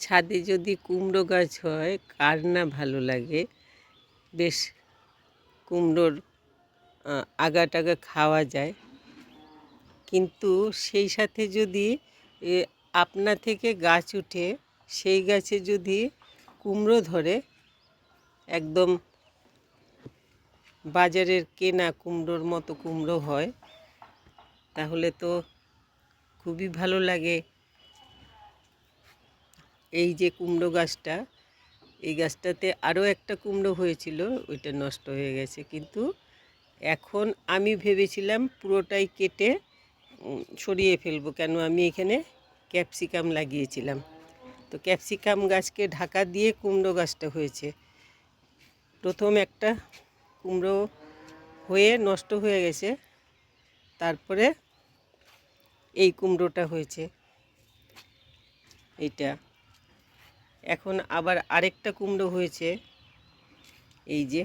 ছাদে যদি কুমড়ো গাছ হয় কার না ভালো লাগে। বেশ কুমড়োর আগা টাগা খাওয়া যায়, কিন্তু সেই সাথে যদি আপনা থেকে গাছ উঠে সেই গাছে যদি কুমড়ো ধরে, একদম বাজারের কেনা কুমড়োর মতো কুমড়ো হয়, তাহলে তো খুবই ভালো লাগে। এই যে কুমড়ো গাছটা, এই গাছটাতে আরও একটা কুমড়ো হয়েছিল, ওইটা নষ্ট হয়ে গেছে। কিন্তু এখন আমি ভেবেছিলাম পুরোটাই কেটে সরিয়ে ফেলবো, কেন আমি এখানে ক্যাপসিকাম লাগিয়েছিলাম। তো ক্যাপসিকাম গাছকে ঢাকা দিয়ে কুমড়ো গাছটা হয়েছে। প্রথম একটা কুমড়ো হয়ে নষ্ট হয়ে গেছে, তারপরে এই কুমড়োটা হয়েছে এইটা। এখন আবার আরেকটা কুমড়ো হয়েছে, এই যে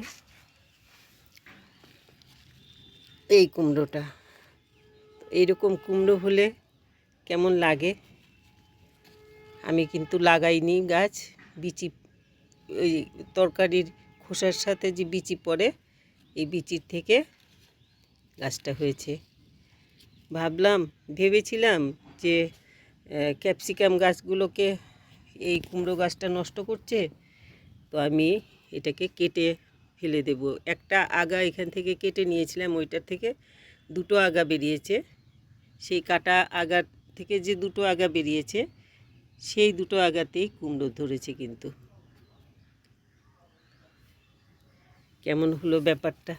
এই কুমড়োটা। এইরকম কুমড়ো হলে কেমন লাগে? আমি কিন্তু লাগাইনি গাছ, বিচি, ওই তরকারির খোসার সাথে যে বিচি পড়ে, এই বিচির থেকে গাছটা হয়েছে। ভেবেছিলাম যে ক্যাপসিকাম গাছগুলোকে এই কুমড়ো গাছটা নষ্ট করছে, তো আমি এটাকে কেটে ফেলে দেব। একটা আগা এখান থেকে কেটে নিয়েছিলাম, ওইটার থেকে দুটো আগা বেরিয়েছে। সেই কাটা আগা থেকে যে দুটো আগা বেরিয়েছে, সেই দুটো আগাতেই কুমড়ো ধরেছে। কিন্তু কেমন হলো ব্যাপারটা?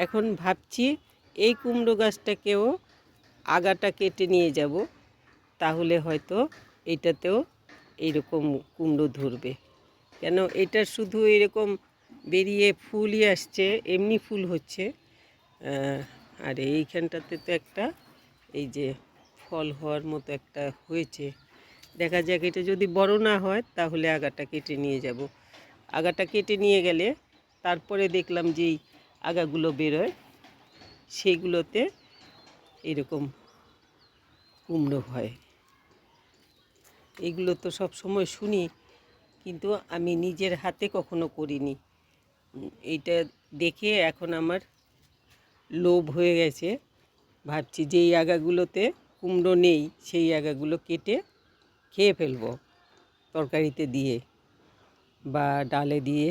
এখন ভাবছি এই কুমড়ো গাছটাকেও আগাটা কেটে নিয়ে যাব, তাহলে হয়তো এটাতেও এইরকম কুমড়ো ধরবে। কেন এটা শুধু এরকম বেরিয়ে ফুলই আসছে, এমনি ফুল হচ্ছে, আর এইখানটাতে তো একটা এই যে ফল হওয়ার মতো একটা হয়েছে। দেখা যাক, এটা যদি বড় না হয় তাহলে আগাটা কেটে নিয়ে যাব। আগাটা কেটে নিয়ে গেলে তারপরে দেখলাম যেই আগাগুলো বেরোয়, সেইগুলোতে এরকম কুমড়ো হয়। এগুলো তো সব সময় শুনি, কিন্তু আমি নিজের হাতে কখনো করিনি। এইটা দেখে এখন আমার লোভ হয়ে গেছে। ভাবছি যে এই আগাগুলোতে কুমড়ো নেই, সেই আগাগুলো কেটে খেয়ে ফেলবো, তরকারিতে দিয়ে বা ডালে দিয়ে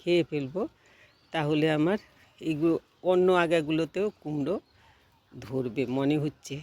খেয়ে ফেলবো। তাহলে আমার এইগুলো অন্য আগাগুলোতেও কুমড়ো ধরবে মনে হচ্ছে।